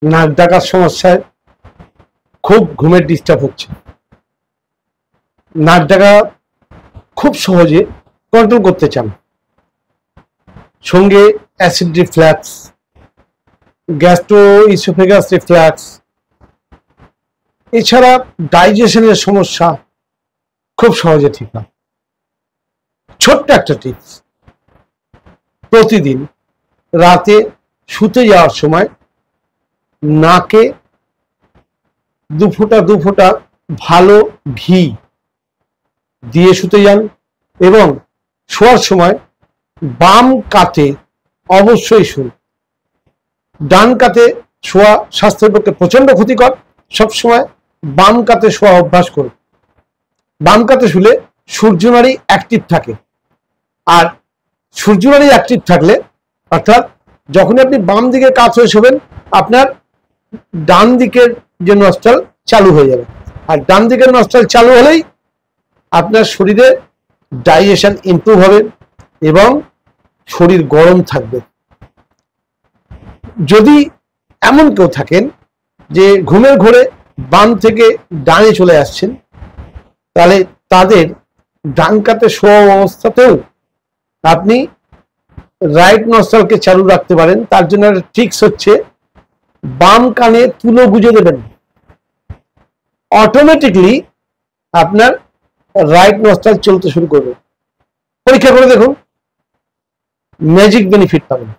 নাক ডাকার সমস্যায় খুব ঘুমের ডিস্টার্ব হচ্ছে, নাক ডাকা খুব সহজে কন্ট্রোল করতে চান, সঙ্গে acid reflux, gastro oesophagus reflux, এছাড়া ডাইজেশনের সমস্যা খুব সহজে ঠিক হয়। ছোট্ট একটা টিপস, প্রতিদিন রাতে শুতে যাওয়ার সময় নাকে দু ফোঁটা ভালো ঘি দিয়ে শুতে যান এবং শোয়ার সময় বাম কাতে অবশ্যই শুন। ডান কাতে শোয়া স্বাস্থ্যের পক্ষে প্রচন্ড ক্ষতিকর, সবসময় বাম কাতে শোয়া অভ্যাস করুন। বাম কাতে শুলে সূর্যনাড়ি অ্যাক্টিভ থাকে, আর সূর্যনাড়ি অ্যাক্টিভ থাকলে অর্থাৎ যখনই আপনি বাম দিকে কাত হয়ে শোবেন আপনার ডান দিকের যে নস্ট্রাল চালু হয়ে যাবে, আর ডান দিকের নস্ট্রাল চালু হলেই আপনার শরীরে ডাইজেশন ইমপ্রুভ হবে এবং শরীর গরম থাকবে। যদি এমন কেউ থাকেন যে ঘুমের ঘোরে বাম থেকে ডানে চলে আসছেন, তাহলে তাদের ডান কাতে শোয়া অবস্থাতেও আপনি রাইট নস্ট্রালকে চালু রাখতে পারেন। তার জন্য ট্রিক্স হচ্ছে বাম কানে তুলো গুঁজে দেবেন, অটোমেটিকলি আপনার রাইট নস্ট্রাল চলতে শুরু করবে। পরীক্ষা করে দেখুন, ম্যাজিক বেনিফিট পাবেন।